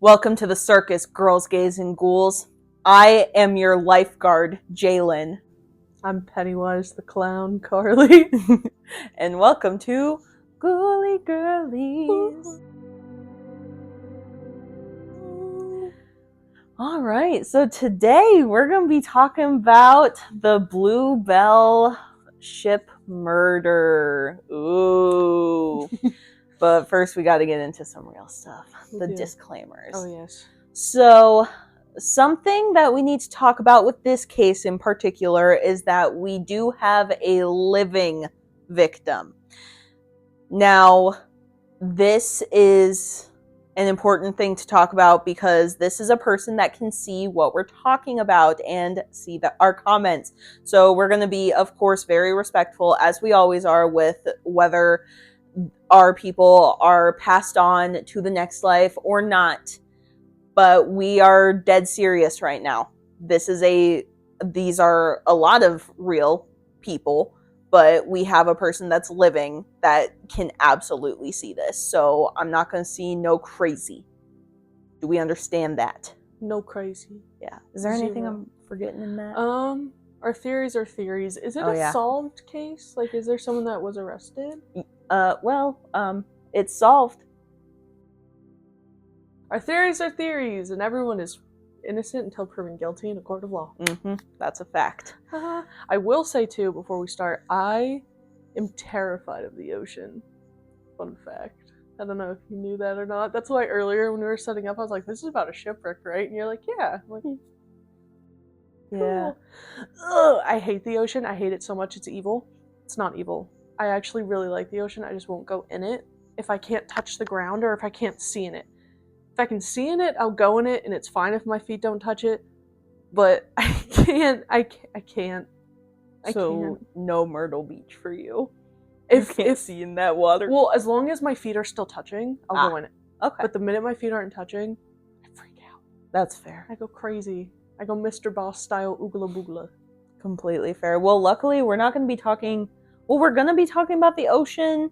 Welcome to the circus, girls, gays, and ghouls. I am your lifeguard, Jalen. I'm Pennywise the Clown, Carly. And welcome to Ghouly Girlies. Alright, so today we're going to be talking about the Bluebelle ship murder. Ooh. But first we got to get into some real stuff. The disclaimers. Oh, yes. So, something that we need to talk about with this case in particular is that we do have a living victim. Now, this is an important thing to talk about because this is a person that can see what we're talking about and see our comments. So we're going to be, of course, very respectful, as we always are, with whether our people are passed on to the next life or not. But we are dead serious right now. These are a lot of real people, but we have a person that's living that can absolutely see this. So I'm not going to see no crazy. Do we understand that? No crazy. Yeah. Is there anything I'm forgetting in that? Our theories are theories. Is it a solved case? Like, is there someone that was arrested? It's solved. Our theories are theories, and everyone is innocent until proven guilty in a court of law. Mm-hmm. That's a fact. I will say, too, before we start, I am terrified of the ocean. Fun fact. I don't know if you knew that or not. That's why earlier when we were setting up, I was like, this is about a shipwreck, right? And you're like, yeah. I'm like, yeah. Ugh, I hate the ocean. I hate it so much. It's evil. It's not evil. I actually really like the ocean. I just won't go in it if I can't touch the ground or if I can't see in it. If I can see in it, I'll go in it, and it's fine if my feet don't touch it. But I can't. So no Myrtle Beach for you. If see in that water. Well, as long as my feet are still touching, I'll go in it. Okay. But the minute my feet aren't touching, I freak out. That's fair. I go crazy. I go Mr. Boss style oogla boogla. Completely fair. Well, luckily we're not going to be talking. Well, we're going to be talking about the ocean.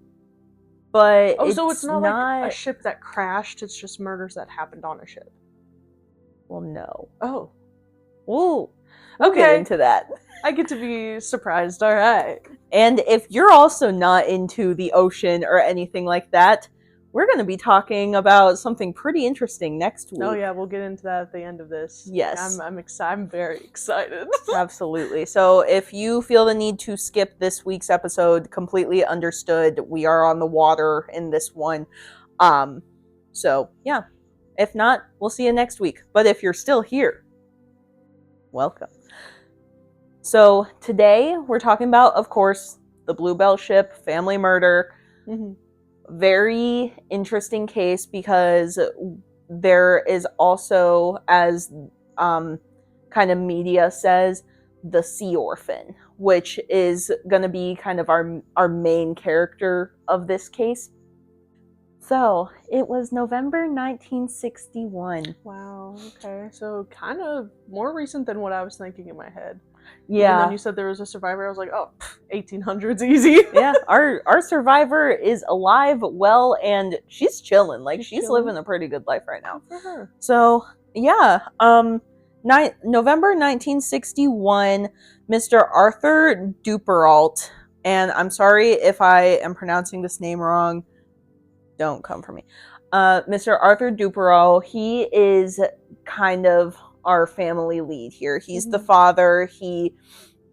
But so it's not like a ship that crashed, it's just murders that happened on a ship. Well, no. Oh. We'll get into that. I get to be surprised, alright. And if you're also not into the ocean or anything like that, we're going to be talking about something pretty interesting next week. Oh yeah, we'll get into that at the end of this. Yes. I'm excited. I'm very excited. Absolutely. So if you feel the need to skip this week's episode, completely understood. We are on the water in this one. So yeah. If not, we'll see you next week. But if you're still here, welcome. So today we're talking about, of course, the Bluebelle ship, family murder. Mm-hmm. Very interesting case because there is also, as kind of media says, the Sea Orphan, which is going to be kind of our main character of this case. So it was November 1961. Wow, okay. So kind of more recent than what I was thinking in my head. Yeah. And then you said there was a survivor. I was like, oh, 1800s easy. Yeah, our survivor is alive, well, and she's chilling. Like, she's living a pretty good life right now. Good for her. So, yeah. November 1961, Mr. Arthur Duperalt, and I'm sorry if I am pronouncing this name wrong. Don't come for me. Mr. Arthur Duperalt, he is kind of our family lead here. He's the father. He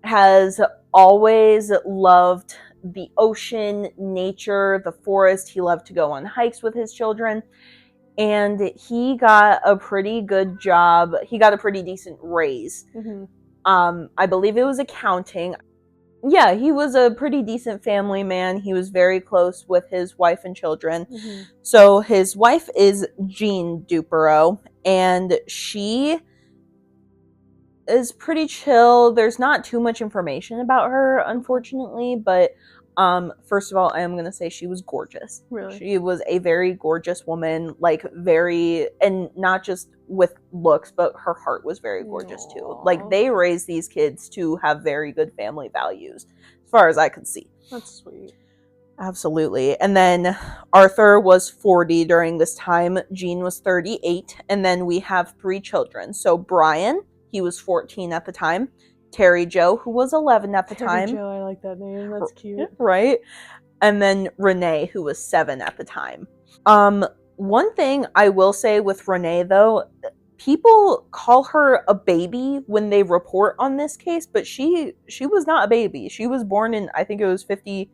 has always loved the ocean, nature, the forest. He loved to go on hikes with his children. And he got a pretty good job. He got a pretty decent raise. Mm-hmm. I believe it was accounting. Yeah, he was a pretty decent family man. He was very close with his wife and children. Mm-hmm. So his wife is Jean Duperot, and she is pretty chill. There's not too much information about her, unfortunately, but first of all, I am going to say she was gorgeous. Really? She was a very gorgeous woman, like and not just with looks, but her heart was very gorgeous too. Like, they raised these kids to have very good family values, as far as I could see. That's sweet. Absolutely. And then Arthur was 40 during this time. Jean was 38. And then we have 3 children. So Brian, he was 14 at the time. Terry Jo, who was 11 at the time. Terry Jo, I like that name. That's cute. Right? And then Renee, who was 7 at the time. One thing I will say with Renee, though, people call her a baby when they report on this case, but she was not a baby. She was born in, I think it was 57?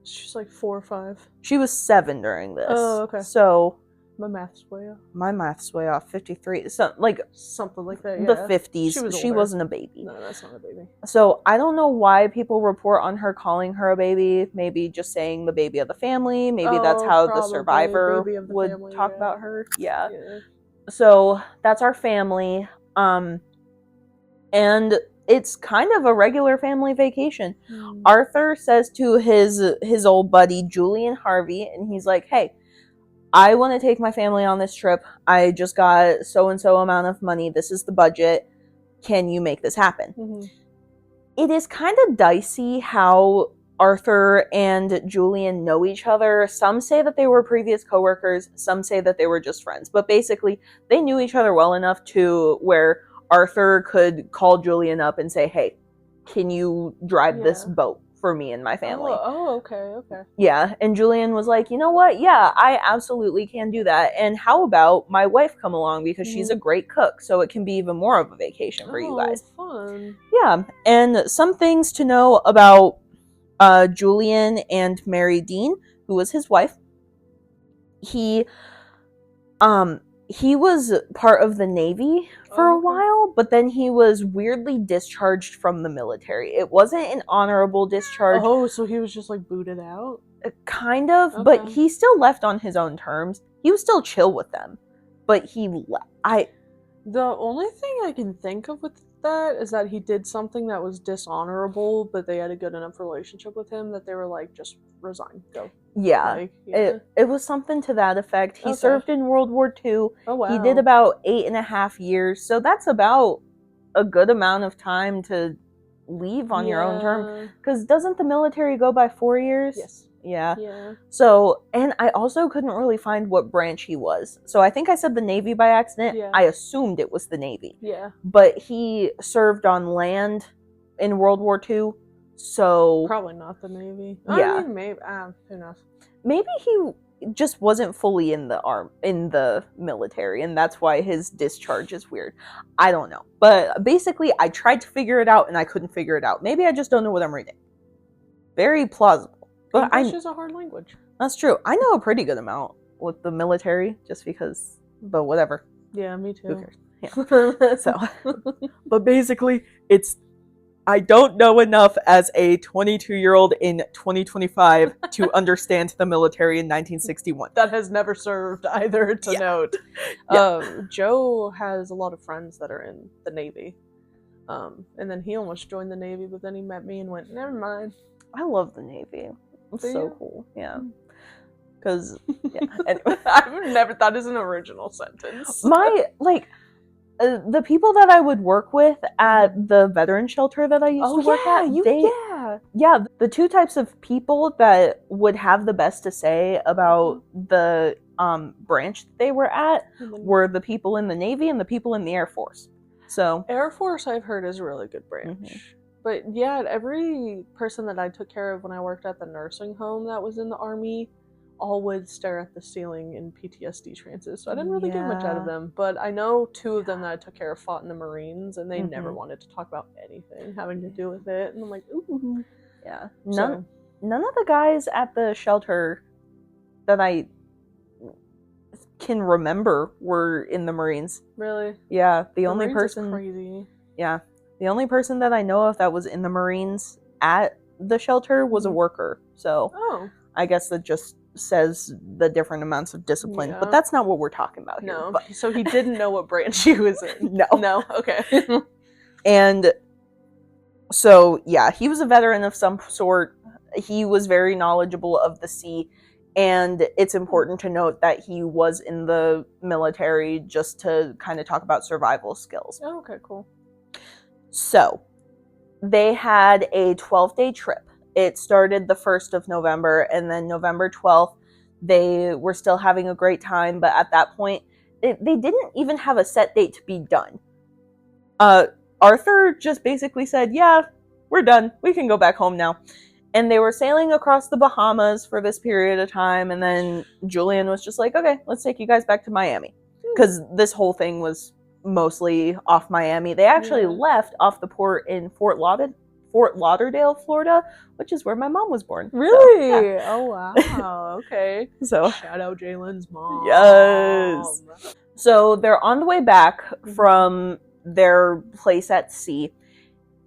She's like 4 or 5. She was 7 during this. Oh, okay. So my math's way off. My math's way off. 53. Something like that, yeah. The 50s. She older. wasn't a baby. No, that's not a baby. So I don't know why people report on her calling her a baby. Maybe just saying the baby of the family. Maybe that's how the survivor would talk about her. Yeah. So that's our family. And it's kind of a regular family vacation. Arthur says to his old buddy Julian Harvey, and he's like, hey, I want to take my family on this trip. I just got so-and-so amount of money. This is the budget. Can you make this happen? It is kind of dicey how Arthur and Julian know each other. Some say that they were previous coworkers. Some say that they were just friends. But basically, they knew each other well enough to where Arthur could call Julian up and say, hey, can you drive this boat for me and my family? Okay. Yeah, and Julian was like, you know what? Yeah, I absolutely can do that. And how about my wife come along because she's a great cook, so it can be even more of a vacation for you guys. Fun. Yeah, and some things to know about Julian and Mary Dean, who was his wife. He was part of the Navy for a while, but then he was weirdly discharged from the military. It wasn't an honorable discharge. Oh, so he was just like booted out? Kind of, but he still left on his own terms. He was still chill with them, but the only thing I can think of with that is that he did something that was dishonorable, but they had a good enough relationship with him that they were like, just resign, go. Yeah, it was something to that effect. He served in World War II. Oh, wow. He did about 8.5 years, so that's about a good amount of time to leave on your own term. Because doesn't the military go by 4 years? Yes. Yeah. So, and I also couldn't really find what branch he was. So I think I said the Navy by accident. Yeah. I assumed it was the Navy. Yeah. But he served on land in World War II. So probably not the Navy. Yeah. I mean, maybe. Who knows? Maybe he just wasn't fully in the military, and that's why his discharge is weird. I don't know. But basically, I tried to figure it out, and I couldn't figure it out. Maybe I just don't know what I'm reading. Very plausible. But English is a hard language. That's true. I know a pretty good amount with the military, just because. But whatever. Yeah, me too. Who cares? Yeah. So, but basically, I don't know enough as a 22-year-old in 2025 to understand the military in 1961. That has never served either, to note. Joe has a lot of friends that are in the Navy. And then he almost joined the Navy, but then he met me and went, never mind. I love the Navy. It's so cool. Yeah. Because, anyway. I've never thought as an original sentence. The people that I would work with at the veteran shelter that I used to work at, the 2 types of people that would have the best to say about the branch that they were at were the people in the Navy and the people in the Air Force. So Air Force, I've heard, is a really good branch. But yeah, every person that I took care of when I worked at the nursing home that was in the Army all would stare at the ceiling in PTSD trances, so I didn't really get much out of them. But I know 2 of them that I took care of fought in the Marines, and they never wanted to talk about anything having to do with it. And I'm like, ooh. Yeah. None of the guys at the shelter that I can remember were in the Marines. Really? Yeah. The Marines only person. Is crazy. Yeah. The only person that I know of that was in the Marines at the shelter was a worker. So I guess that just says the different amounts of discipline, but that's not what we're talking about here. No, but. So he didn't know what branch he was in. No, okay. And so yeah, he was a veteran of some sort. He was very knowledgeable of the sea, and it's important to note that he was in the military just to kind of talk about survival skills. Oh, okay, cool. So they had a 12-day trip. It started the 1st of November, and then November 12th, they were still having a great time, but at that point, they didn't even have a set date to be done. Arthur just basically said, yeah, we're done. We can go back home now. And they were sailing across the Bahamas for this period of time, and then Julian was just like, okay, let's take you guys back to Miami. Because this whole thing was mostly off Miami. They actually left off the port in Fort Lauderdale, Florida, which is where my mom was born. Really? So, yeah. Oh, wow. Okay. So shout out Jalen's mom. Yes. So they're on the way back from their place at sea,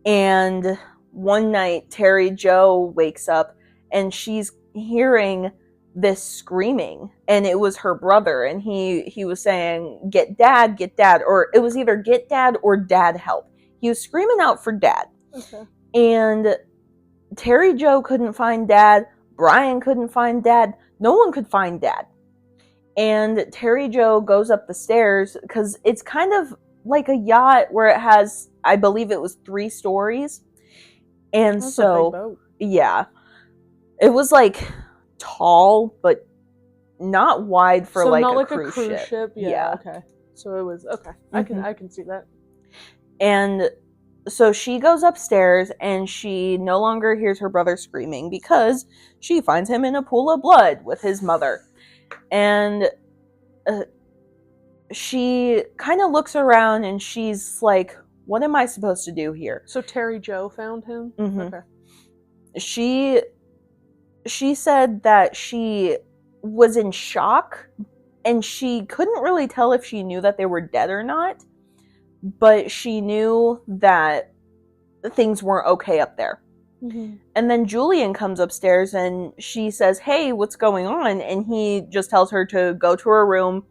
and one night Terry Jo wakes up and she's hearing this screaming, and it was her brother, and he was saying, get dad, or it was either get dad or dad help. He was screaming out for dad. Okay. And Terry Jo couldn't find dad, Brian couldn't find dad, no one could find dad. And Terry Jo goes up the stairs, because it's kind of like a yacht where it has, I believe it was 3 stories. And That's so, a big boat. yeah, it was like tall, but not wide for so like not a like cruise a cruise ship. Yeah. Okay. So it was okay. I can see that. And so she goes upstairs and she no longer hears her brother screaming because she finds him in a pool of blood with his mother. And she kind of looks around and she's like, what am I supposed to do here? So Terry Jo found him? Okay. She said that she was in shock and she couldn't really tell if she knew that they were dead or not, but she knew that things weren't okay up there. And then Julian comes upstairs and she says, hey, what's going on? And he just tells her to go to her room,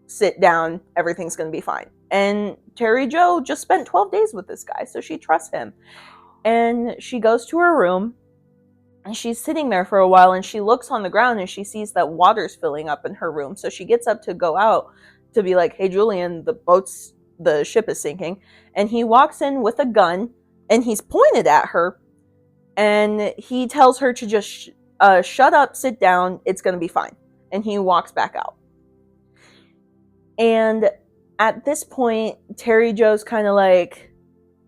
sit down, everything's going to be fine. And Terry Jo just spent 12 days with this guy, so she trusts him. And she goes to her room, and she's sitting there for a while, and she looks on the ground, and she sees that water's filling up in her room. So she gets up to go out to be like, hey, Julian, the ship is sinking. And he walks in with a gun, and he's pointed at her, and he tells her to just shut up, sit down, it's going to be fine. And he walks back out. And at this point, Terry Jo's kind of like,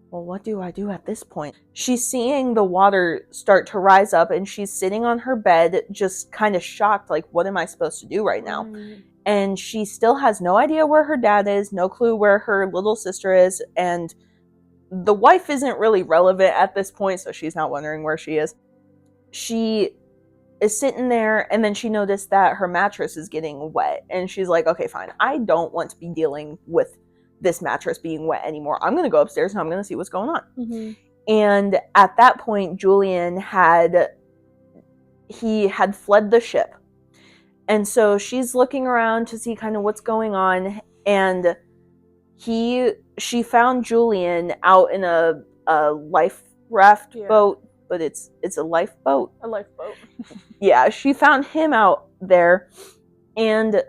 well, what do I do at this point? She's seeing the water start to rise up, and she's sitting on her bed, just kind of shocked, like, what am I supposed to do right now? And she still has no idea where her dad is, no clue where her little sister is, and the wife isn't really relevant at this point, so she's not wondering where she is. She is sitting there, and then she noticed that her mattress is getting wet, and she's like, okay, fine, I don't want to be dealing with this mattress being wet anymore. I'm going to go upstairs and I'm going to see what's going on. And at that point, Julian had fled the ship. And so she's looking around to see kind of what's going on, and she found Julian out in a life raft boat, but it's a lifeboat. A lifeboat. Yeah, she found him out there, and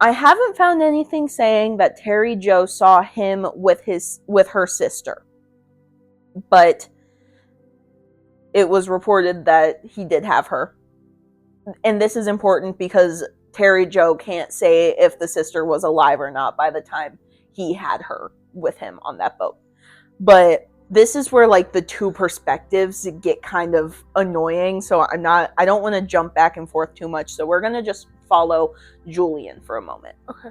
I haven't found anything saying that Terry Jo saw him with her sister, but it was reported that he did have her. And this is important because Terry Jo can't say if the sister was alive or not by the time he had her with him on that boat. But this is where like the two perspectives get kind of annoying, so I don't want to jump back and forth too much, so we're going to just follow Julian for a moment. Okay.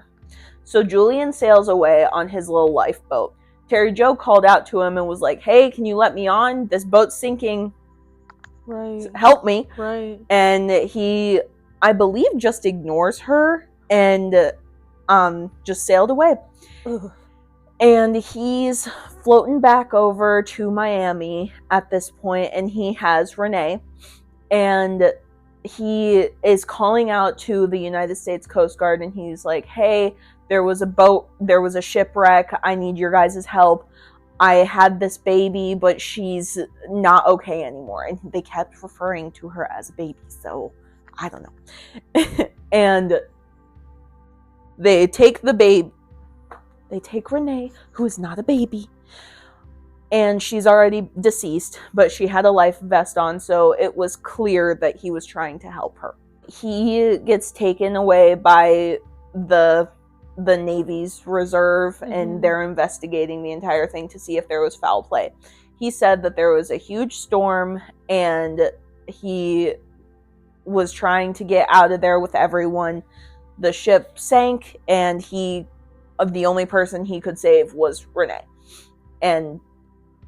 So Julian sails away on his little lifeboat. Terry Jo called out to him and was like, hey, can you let me on? This boat's sinking. Right. Help me. Right. And he, I believe, just ignores her and just sailed away. Ugh. And he's floating back over to Miami at this point, and he has Renee, and he is calling out to the United States Coast Guard, and he's like, hey, there was a shipwreck, I need your guys' help. I had this baby, but she's not okay anymore. And they kept referring to her as a baby, so I don't know. And they take the baby. They take Renee, who is not a baby, And she's already deceased, but she had a life vest on, so it was clear that he was trying to help her. He gets taken away by the Navy's reserve, and they're investigating the entire thing to see if there was foul play. He said that there was a huge storm and he was trying to get out of there with everyone. The ship sank, and the only person he could save was Renee. And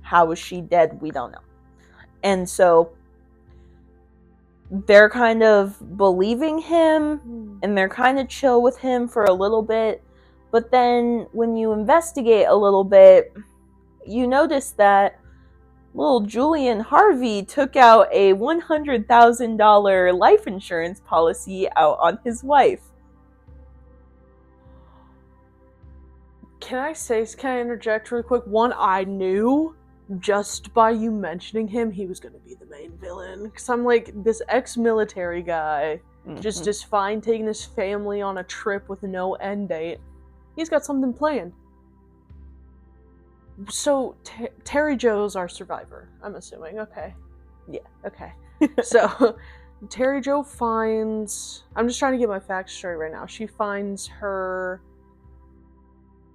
how was she dead? We don't know. And so they're kind of believing him, and they're kind of chill with him for a little bit. But then when you investigate a little bit, you notice that little Julian Harvey took out a $100,000 life insurance policy out on his wife. Can I interject really quick? One, I knew just by you mentioning him, he was going to be the main villain. Because I'm like, this ex-military guy just is fine taking his family on a trip with no end date. He's got something planned. So, Terry Jo's our survivor, I'm assuming. Okay. Yeah. Okay. So, Terry Jo finds... I'm just trying to get my facts straight right now. She finds her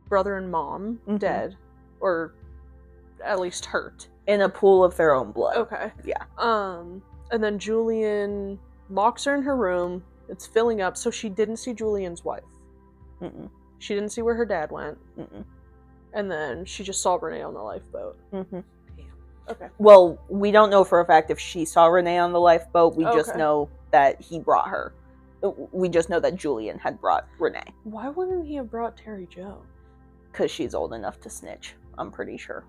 brother and mom dead. Or at least hurt. In a pool of their own blood. Okay. Yeah. And then Julian locks her in her room. It's filling up, so she didn't see Julian's wife. She didn't see where her dad went. And then she just saw Renee on the lifeboat. Damn. Okay. Well, we don't know for a fact if she saw Renee on the lifeboat. We just know that he brought her. We just know that Julian had brought Renee. Why wouldn't he have brought Terry Jo? Because she's old enough to snitch, I'm pretty sure.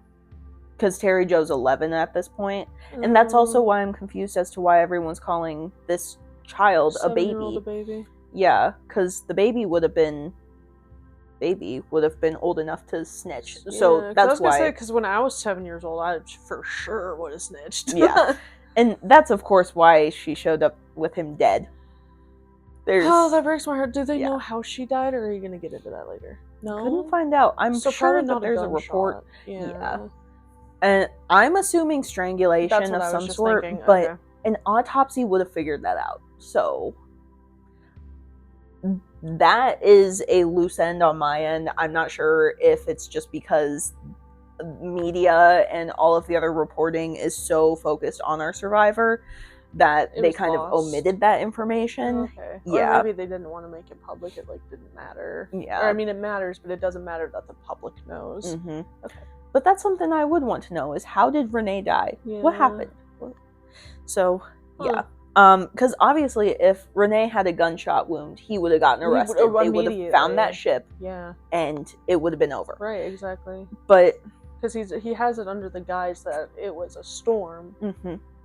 Because Terry Jo's 11 at this point. And that's also why I'm confused as to why everyone's calling this child a baby. Yeah, because the baby would have been old enough to snitch. Yeah, so that's why. Because when I was 7 years old, I for sure would have snitched. Yeah. And that's, of course, why she showed up with him dead. Oh, that breaks my heart. Do they know how she died, or are you going to get into that later? No? Couldn't find out. I'm sure that there's a report. Yeah. And I'm assuming strangulation of some sort, but an autopsy would have figured that out. So that is a loose end on my end. I'm not sure if it's just because media and all of the other reporting is so focused on our survivor that they kind of omitted that information. Okay. Yeah. Or maybe they didn't want to make it public. It didn't matter. Yeah. Or, I mean, it matters, but it doesn't matter that the public knows. Okay. But that's something I would want to know is how did Renee die? Yeah. What happened? So, yeah. Because obviously if Renee had a gunshot wound, he would have gotten arrested. They would have found that ship. Yeah. And it would have been over. Right, exactly. But... Because he has it under the guise that it was a storm.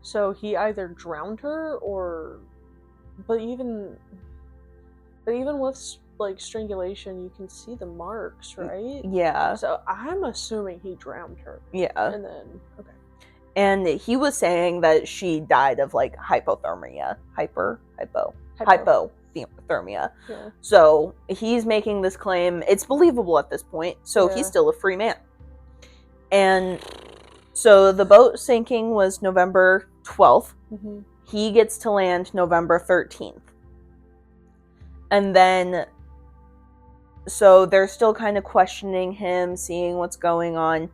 So he either drowned her or... But even with... strangulation, you can see the marks, right? Yeah. So I'm assuming he drowned her. Yeah. And then, okay. And he was saying that she died of, hypothermia. Hypothermia. Yeah. So he's making this claim. It's believable at this point. So he's still a free man. And so the boat sinking was November 12th. He gets to land November 13th. And then, so they're still kind of questioning him, seeing what's going on.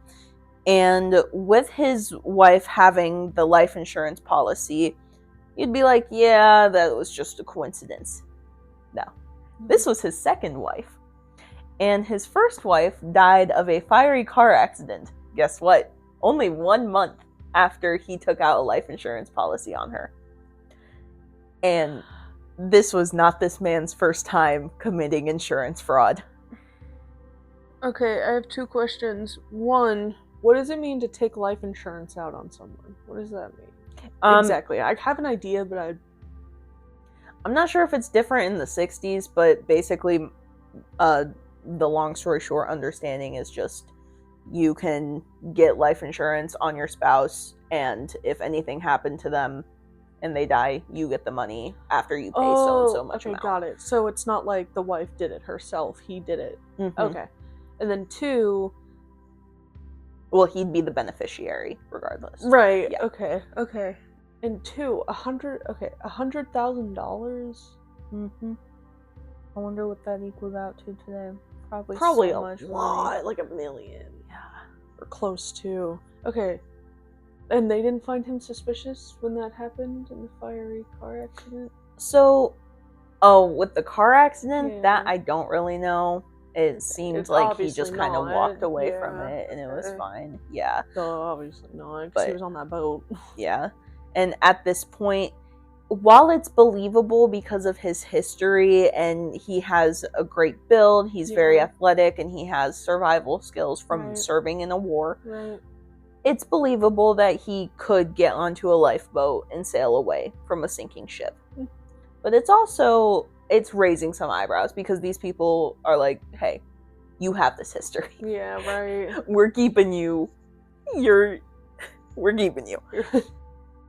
And with his wife having the life insurance policy, you'd be like, yeah, that was just a coincidence. No. This was his second wife. And his first wife died of a fiery car accident. Guess what? Only 1 month after he took out a life insurance policy on her. And... this was not this man's first time committing insurance fraud. Okay, I have 2 questions. One, what does it mean to take life insurance out on someone? What does that mean? Exactly. I have an idea, but I'm not sure if it's different in the 60s, but basically, the long story short understanding is just you can get life insurance on your spouse, and if anything happened to them, and they die, you get the money after you pay so much amount. Got it. So it's not like the wife did it herself, he did it. Okay. And then 2, Well, he'd be the beneficiary regardless. Right. Yeah. Okay. And two, $100,000. Mm-hmm. I wonder what that equals out to today. Probably Probably so a much lot, money. like $1 million. Yeah. Or close to. Okay. And they didn't find him suspicious when that happened in the fiery car accident? So, with the car accident, that I don't really know. It seemed It's like he just obviously kind of not. walked away from Yeah, it, and it was okay. fine. Yeah. Obviously not, because he But- was on that boat. Yeah. And at this point, while it's believable because of his history and he has a great build, he's very Yeah. athletic, and he has survival skills from Right. serving in a war, Right. it's believable that he could get onto a lifeboat and sail away from a sinking ship. But it's raising some eyebrows because these people are like, hey, you have this history. Yeah, right. We're keeping you. We're keeping you.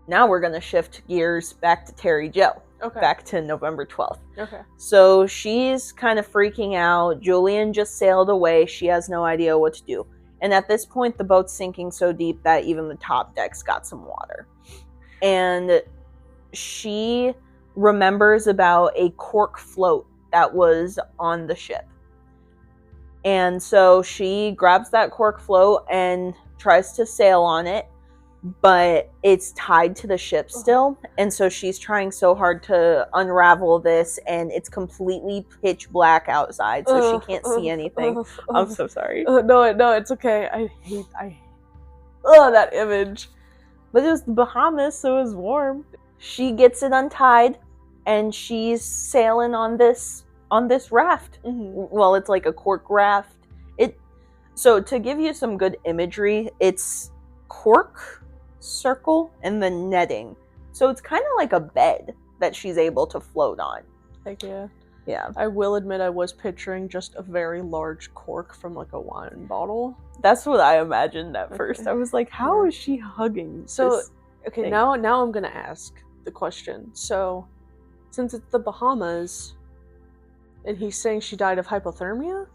Now we're going to shift gears back to Terry Jo. Okay. Back to November 12th. Okay. So she's kind of freaking out. Julian just sailed away. She has no idea what to do. And at this point, the boat's sinking so deep that even the top deck's got some water. And she remembers about a cork float that was on the ship. And so she grabs that cork float and tries to sail on it, but it's tied to the ship still. And so she's trying so hard to unravel this, and it's completely pitch black outside, so she can't see anything. I'm so sorry. No, it's okay. I hate that image. But it was the Bahamas, so it was warm. She gets it untied, and she's sailing on this raft. Well, it's like a cork raft. So to give you some good imagery, it's cork, circle, and then netting. So it's kind of like a bed that she's able to float on. Heck yeah. Yeah. I will admit I was picturing just a very large cork from like a wine bottle. That's what I imagined at first. Okay. I was like, how is she hugging this okay, thing? now I'm gonna ask the question. So, since it's the Bahamas, and he's saying she died of hypothermia?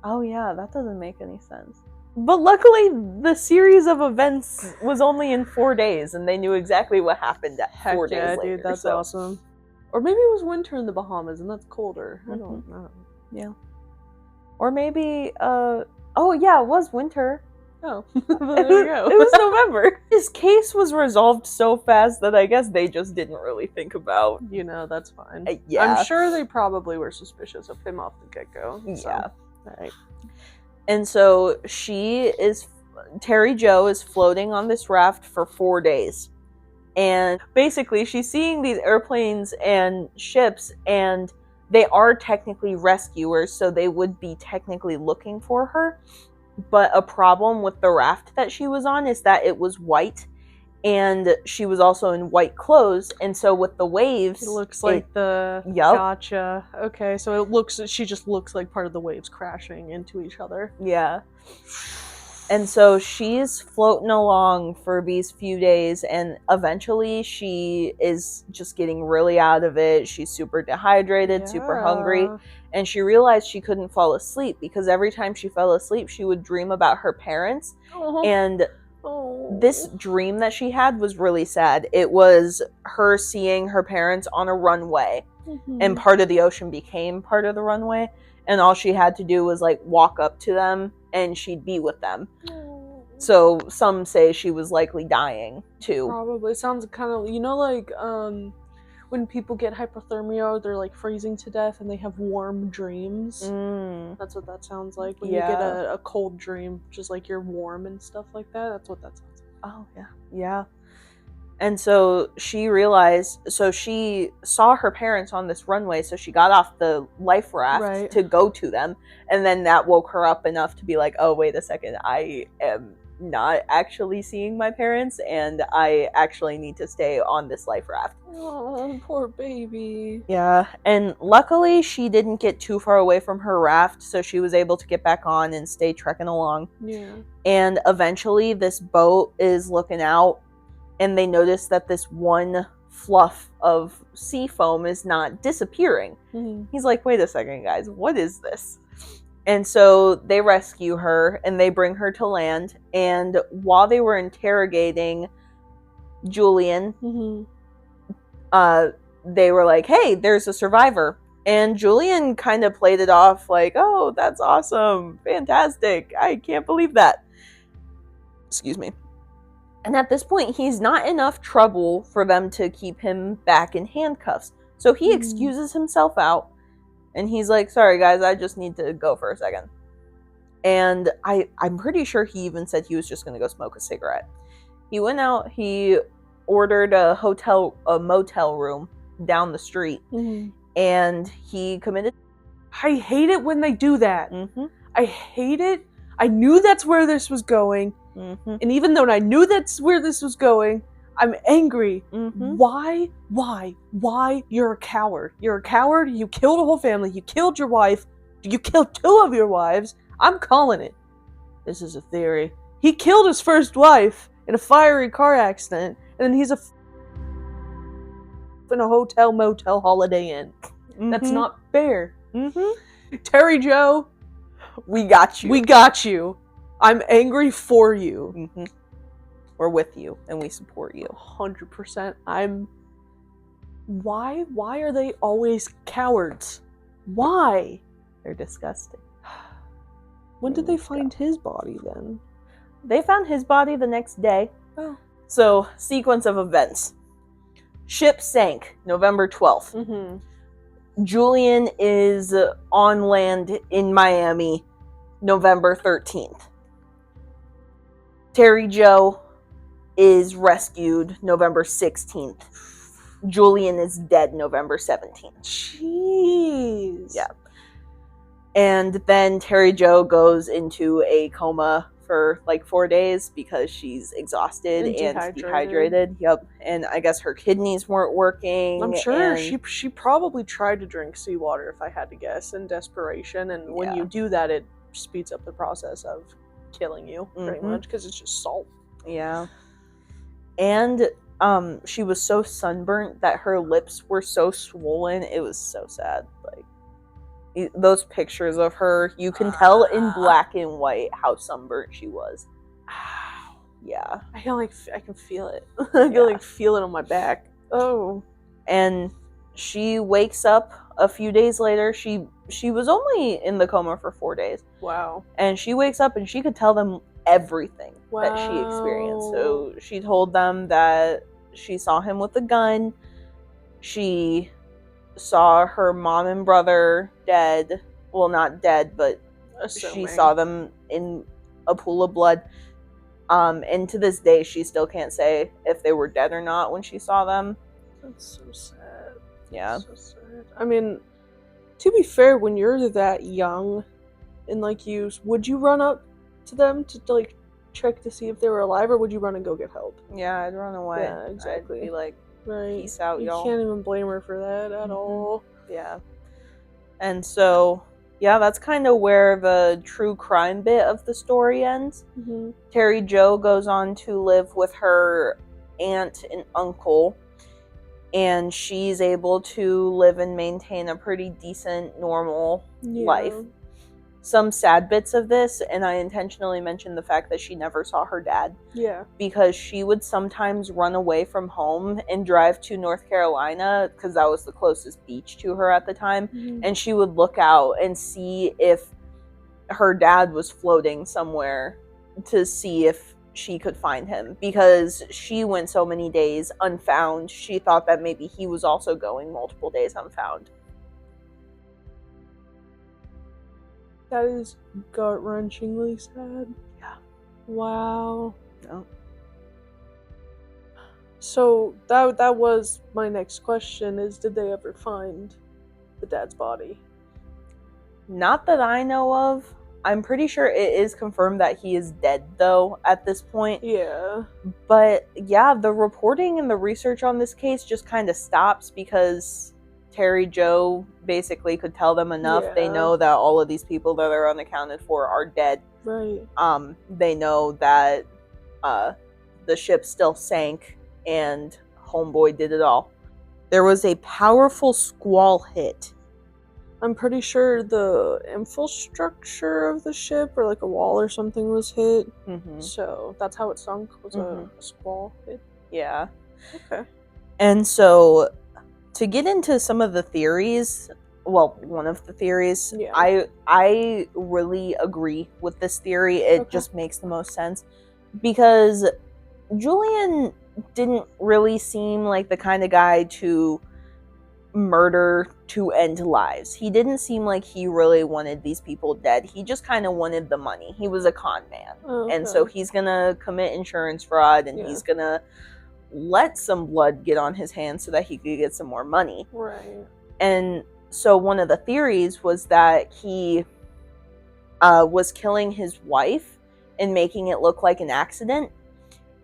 Oh yeah, that doesn't make any sense. But luckily, the series of events was only in 4 days, and they knew exactly what happened at 4 days later. Dude, that's awesome. Or maybe it was winter in the Bahamas, and that's colder. I don't know. Yeah. Or maybe, oh yeah, it was winter. Oh, there you go. It was November. His case was resolved so fast that I guess they just didn't really think about. That's fine. Yeah. I'm sure they probably were suspicious of him off the get-go. So. Yeah. Alright. And so Terry Jo is floating on this raft for 4 days. And basically she's seeing these airplanes and ships, and they are technically rescuers, so they would be technically looking for her. But a problem with the raft that she was on is that it was white, and she was also in white clothes, and so with the waves, it looks like Yep. Gotcha. Okay, so she just looks like part of the waves crashing into each other. Yeah. And so she's floating along for these few days, and eventually she is just getting really out of it. She's super dehydrated, super hungry, and she realized she couldn't fall asleep because every time she fell asleep, she would dream about her parents. And this dream that she had was really sad. It was her seeing her parents on a runway, and part of the ocean became part of the runway, and all she had to do was like walk up to them and she'd be with them. So some say she was likely dying too. Probably. Sounds kind of, like when people get hypothermia, they're like freezing to death and they have warm dreams. That's what that sounds like. When you get a cold dream, just like you're warm and stuff like that. That's what that sounds like. Oh yeah. Yeah. And so she realized, so she saw her parents on this runway, so she got off the life raft to go to them, and then that woke her up enough to be like, oh, wait a second, I am not actually seeing my parents, and I actually need to stay on this life raft. Oh, poor baby. Yeah, and luckily she didn't get too far away from her raft, so she was able to get back on and stay trekking along. Yeah. And eventually this boat is looking out, and they notice that this one fluff of sea foam is not disappearing. He's like, wait a second, guys, what is this? And so they rescue her and they bring her to land. And while they were interrogating Julian, they were like, hey, there's a survivor. And Julian kind of played it off like, oh, that's awesome. Fantastic. I can't believe that. Excuse me. And at this point, he's not enough trouble for them to keep him back in handcuffs. So he excuses himself out. And he's like, sorry, guys, I just need to go for a second. And I'm pretty sure he even said he was just going to go smoke a cigarette. He went out, he ordered a motel room down the street. And he committed. I hate it when they do that. I hate it. I knew that's where this was going. And even though I knew that's where this was going, I'm angry. Why? You're a coward. You're a coward. You killed a whole family. You killed your wife. You killed 2 of your wives. I'm calling it. This is a theory. He killed his first wife in a fiery car accident, and then he's in a hotel, motel, Holiday Inn. That's not fair. Terry Joe, we got you. We got you. I'm angry for you. We're with you, and we support you. 100%. Why are they always cowards? Why? They're disgusting. When did they find his body then? They found his body the next day. Oh. So, sequence of events. Ship sank November 12th. Julian is on land in Miami November 13th. Terry Joe is rescued November 16th. Julian is dead November 17th. Jeez. Yeah. And then Terry Joe goes into a coma for like 4 days because she's exhausted and dehydrated. Yep. And I guess her kidneys weren't working. I'm sure she probably tried to drink seawater, if I had to guess, in desperation. And when you do that, it speeds up the process of killing you, pretty much, because it's just salt. Yeah. And she was so sunburnt that her lips were so swollen. It was so sad. Like, those pictures of her, you can tell in black and white how sunburnt she was. Yeah. I can feel it. I can feel it on my back. Oh. And she wakes up a few days later. She was only in the coma for 4 days. Wow. And she wakes up and she could tell them everything that she experienced. So she told them that she saw him with a gun. She saw her mom and brother dead. Well, not dead, but she saw them in a pool of blood. And to this day, she still can't say if they were dead or not when she saw them. That's so sad. Yeah. So sad. I mean, to be fair, when you're that young and would you run up to them to check to see if they were alive, or would you run and go get help? Yeah, I'd run away. Yeah, exactly. I'd be like, right. Peace out, y'all. You can't even blame her for that at all. Yeah. And so, yeah, that's kind of where the true crime bit of the story ends. Terry Joe goes on to live with her aunt and uncle, and she's able to live and maintain a pretty decent, normal life. Some sad bits of this, and I intentionally mentioned the fact that she never saw her dad. Yeah. Because she would sometimes run away from home and drive to North Carolina, because that was the closest beach to her at the time, and she would look out and see if her dad was floating somewhere to see if she could find him, because she went so many days unfound. She thought that maybe he was also going multiple days unfound. That is gut-wrenchingly sad. Yeah. Wow. Oh. So that was my next question, is did they ever find the dad's body? Not that I know of. I'm pretty sure it is confirmed that he is dead, though, at this point. Yeah. But, yeah, the reporting and the research on this case just kind of stops because Terry Joe basically could tell them enough. Yeah. They know that all of these people that are unaccounted for are dead. Right. They know that the ship still sank and Homeboy did it all. There was a powerful squall hit I'm pretty sure the infrastructure of the ship, or like a wall or something, was hit. Mm-hmm. So that's how it sunk, was Mhm. a squall hit. Yeah. Okay. And so, to get into some of the theories, well, one of the theories, Yeah. I really agree with this theory. It Okay. just makes the most sense because Julian didn't really seem like the kind of guy to murder to end lives. He didn't seem like he really wanted these people dead. He just kind of wanted the money. He was a con man. Oh, And so okay. he's going to commit insurance fraud and Yeah. he's going to let some blood get on his hands so that he could get some more money. Right. And so one of the theories was that he was killing his wife and making it look like an accident.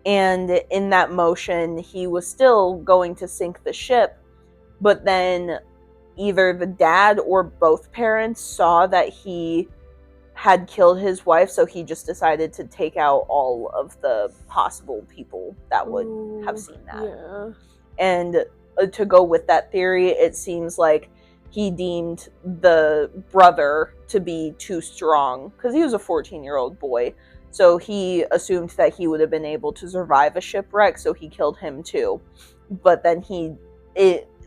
And in that motion, he was still going to sink the ship, but then either the dad or both parents saw that he had killed his wife, so he just decided to take out all of the possible people that would have seen that. Yeah. And to go with that theory, it seems like he deemed the brother to be too strong because he was a 14-year-old boy. So he assumed that he would have been able to survive a shipwreck, so he killed him too. But then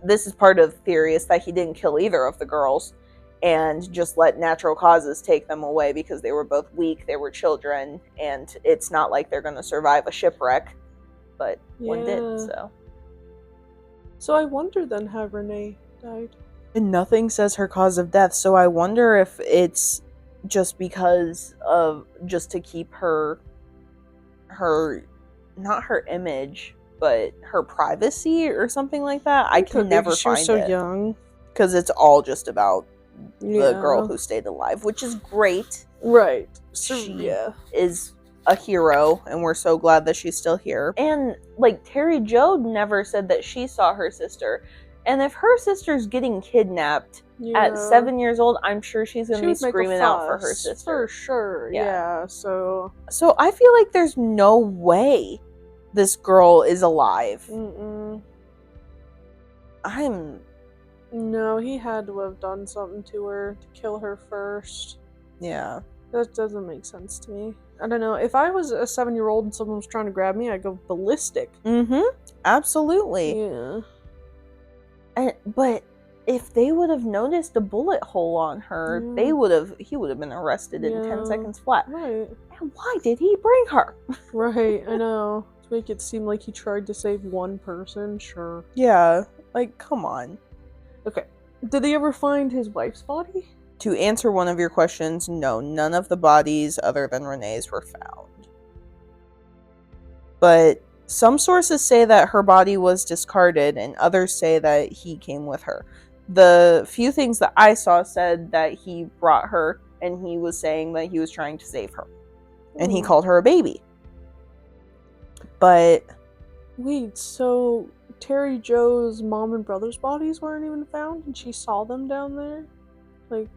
this is part of the theory, is that he didn't kill either of the girls and just let natural causes take them away because they were both weak, they were children, and it's not like they're going to survive a shipwreck. But one did, so. So I wonder then how Renee died. And nothing says her cause of death, so I wonder if it's just because of, just to keep her not her image, but her privacy or something like that. I can never She was find so it. young. Because it's all just about Yeah. the girl who stayed alive, which is great. Right. So, She is a hero, and we're so glad that she's still here. And like Terry Jo never said that she saw her sister. And if her sister's getting kidnapped at 7 years old, I'm sure she's gonna be screaming out for her sister. For sure. Yeah. So I feel like there's no way this girl is alive. No, he had to have done something to her to kill her first. Yeah. That doesn't make sense to me. I don't know. If I was a 7-year-old and someone was trying to grab me, I'd go ballistic. Absolutely. Yeah. But if they would have noticed a bullet hole on her, he would have been arrested in 10 seconds flat. Right. And why did he bring her? Right, I know. To make it seem like he tried to save one person, sure. Yeah, like, come on. Okay. Did they ever find his wife's body? To answer one of your questions, no, none of the bodies other than Renee's were found. But some sources say that her body was discarded, and others say that he came with her. The few things that I saw said that he brought her, and he was saying that he was trying to save her. And he called her a baby. But wait, so Terry Jo's mom and brother's bodies weren't even found, and she saw them down there? Like,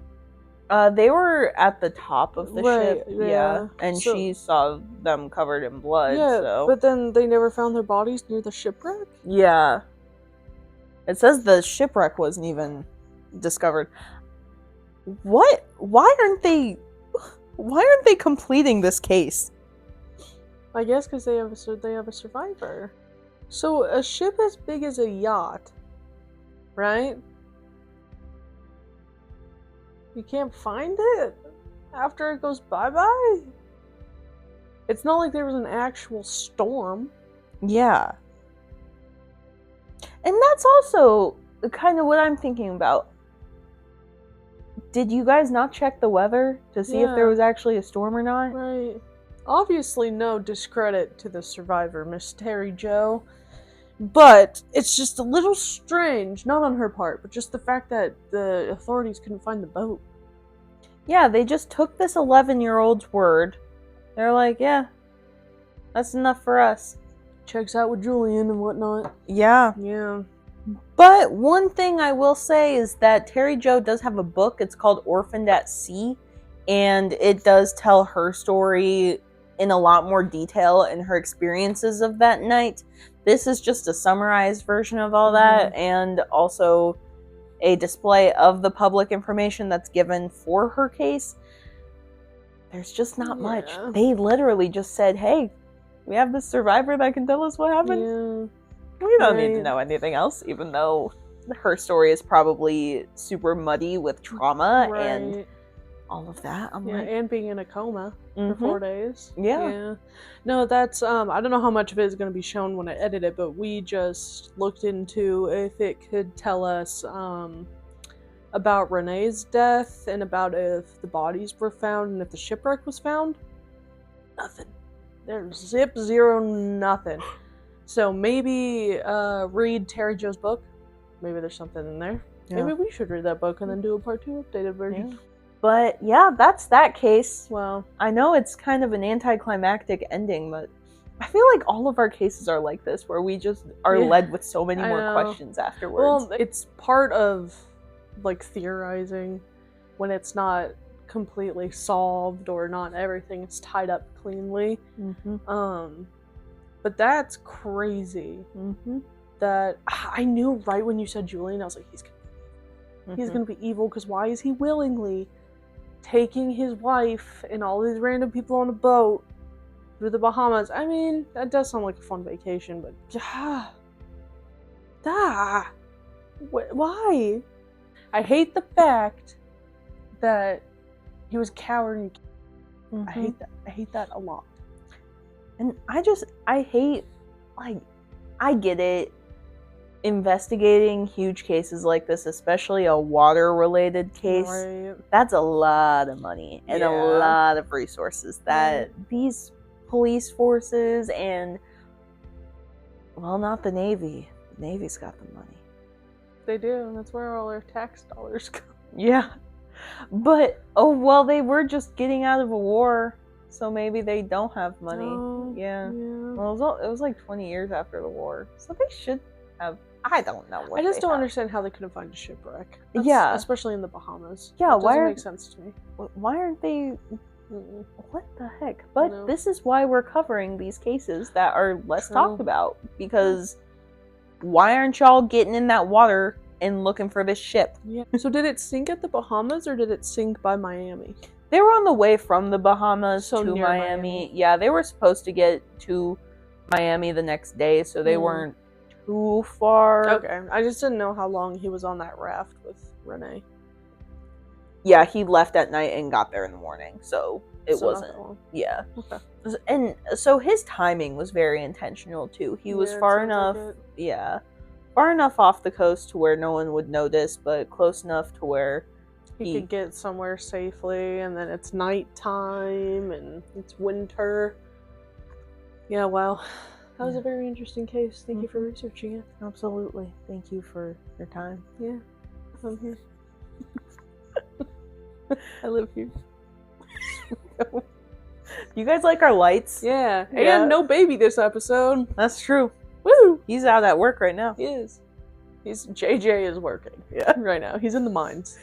they were at the top of the ship, yeah. And so, she saw them covered in blood, so. But then they never found their bodies near the shipwreck? Yeah. It says the shipwreck wasn't even discovered. What? Why aren't they completing this case? I guess because they have a survivor. So a ship as big as a yacht, right? You can't find it after it goes bye-bye? It's not like there was an actual storm. Yeah. And that's also kind of what I'm thinking about. Did you guys not check the weather to see if there was actually a storm or not? Right. Obviously no discredit to the survivor, Miss Terry Jo. But it's just a little strange, not on her part, but just the fact that the authorities couldn't find the boat. Yeah, they just took this 11-year-old's word. They're like, yeah, that's enough for us. Checks out with Julian and whatnot. Yeah. Yeah. But one thing I will say is that Terry Jo does have a book. It's called Orphaned at Sea. And it does tell her story in a lot more detail and her experiences of that night. This is just a summarized version of all that. And also, a display of the public information that's given for her case, there's just not much. They literally just said, hey, we have this survivor that can tell us what happened. Yeah. We don't need to know anything else, even though her story is probably super muddy with trauma and all of that. I'm like, and being in a coma for 4 days. Yeah. No, that's I don't know how much of it is going to be shown when I edit it, but we just looked into if it could tell us about Renee's death and about if the bodies were found and if the shipwreck was found. Nothing. There's zero nothing. So maybe read Terry Jo's book. Maybe there's something in there. Yeah. Maybe we should read that book and then do a part 2 updated version. Yeah. But yeah, that's that case. Well, I know it's kind of an anticlimactic ending, but I feel like all of our cases are like this, where we just are led with so many more questions afterwards. Well, it's part of like theorizing when it's not completely solved or not everything is tied up cleanly. But that's crazy. That I knew right when you said Julian, I was like, he's gonna be evil, because why is he willingly taking his wife and all these random people on a boat through the Bahamas? I mean, that does sound like a fun vacation, but why? I hate the fact that he was coward. I hate that. I hate that a lot. And I hate, like, I get it. Investigating huge cases like this, especially a water-related case, that's a lot of money and a lot of resources that these police forces and, well, not the Navy. The Navy's got the money. They do, and that's where all their tax dollars go. Yeah. But, they were just getting out of a war, so maybe they don't have money. Well, it was like 20 years after the war, so they should have. I don't know what. I just don't understand how they couldn't find a shipwreck. Especially in the Bahamas. Yeah, it doesn't make sense to me. Why aren't they? What the heck? But this is why we're covering these cases that are less talked about, because why aren't y'all getting in that water and looking for this ship? Yeah. So did it sink at the Bahamas or did it sink by Miami? They were on the way from the Bahamas to Miami. Yeah, they were supposed to get to Miami the next day, so they weren't too far. Okay, I just didn't know how long he was on that raft with Renee. Yeah, he left at night and got there in the morning, so it wasn't. Not that long. Yeah. Okay. And so his timing was very intentional too. He was far enough, far enough off the coast to where no one would notice, but close enough to where he could get somewhere safely, and then it's nighttime and it's winter. Yeah, well, that was a very interesting case. Thank you for researching it. Absolutely. Thank you for your time. Yeah, I'm here. I live here. You guys like our lights? Yeah. And no baby this episode. That's true. Woo! He's out at work right now. He is. JJ is working. Yeah. Right now. He's in the mines.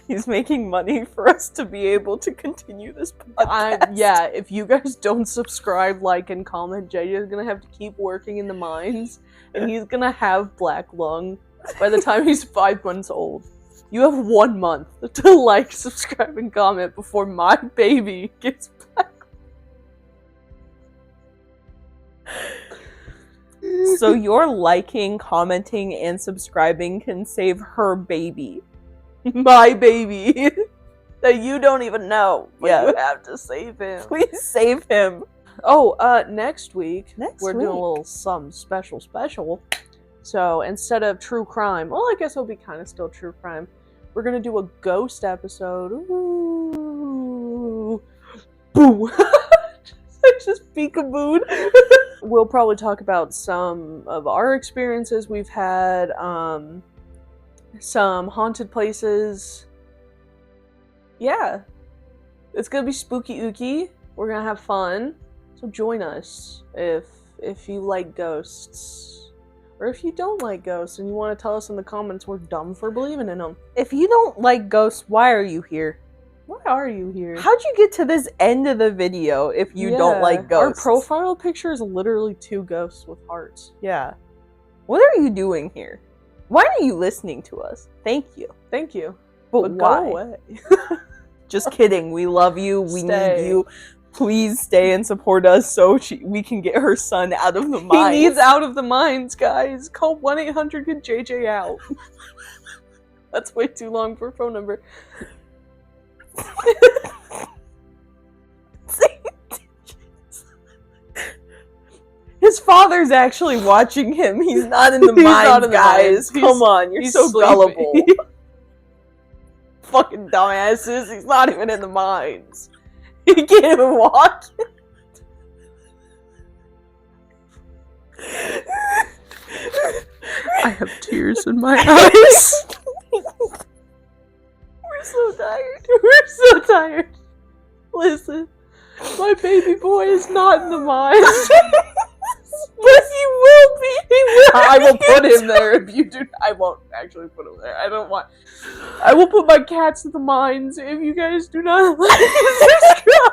He's making money for us to be able to continue this podcast. If you guys don't subscribe, like, and comment, JJ is gonna have to keep working in the mines, and he's gonna have black lung by the time he's 5 months old. You have 1 month to like, subscribe, and comment before my baby gets black lung. So your liking, commenting, and subscribing can save her baby. My baby. That you don't even know. But you have to save him. Please save him. Oh, next week, we're doing a little special. So instead of true crime, well, I guess it'll be kind of still true crime. We're gonna do a ghost episode. Ooh. Boo. I just peekabooed. We'll probably talk about some of our experiences we've had, some haunted places. Yeah. It's gonna be spooky ooky. We're gonna have fun. So join us if you like ghosts. Or if you don't like ghosts and you want to tell us in the comments we're dumb for believing in them. If you don't like ghosts, why are you here? Why are you here? How'd you get to this end of the video if you don't like ghosts? Our profile picture is literally 2 ghosts with hearts. Yeah. What are you doing here? Why are you listening to us? Thank you. Thank you. But Go why? away. Just kidding. We love you. We Stay. need you. Please stay and support us so we can get her son out of the mines. He needs out of the mines, guys. Call 1-800-GET-JJ out. That's way too long for a phone number. His father's actually watching him. He's not in the He's mines, not in the guys. mines. Come on, you're he's so sleeping. gullible. Fucking dumbasses. He's not even in the mines. He can't even walk. I have tears in my eyes. We're so tired. We're so tired. Listen, my baby boy is not in the mines. But he will be. He will. I will put him there if you do. I won't actually put him there. I don't want. I will put my cats in the mines if you guys do not like subscribe.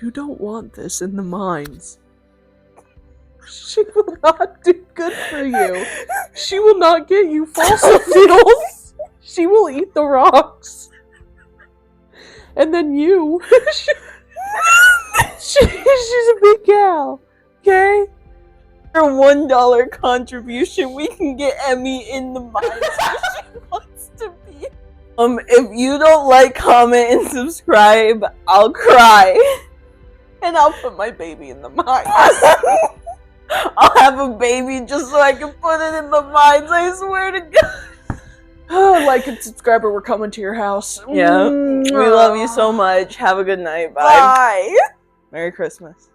You don't want this in the mines. She will not do good for you. She will not get you fossil fuels. She will eat the rocks. And then you. She's a big gal. Okay? For $1 contribution, we can get Emmy in the mines where she wants to be. If you don't like, comment, and subscribe, I'll cry. And I'll put my baby in the mines. I'll have a baby just so I can put it in the mines, I swear to God. Like and subscribe or we're coming to your house. Yeah. We love you so much. Have a good night. Bye. Bye. Merry Christmas.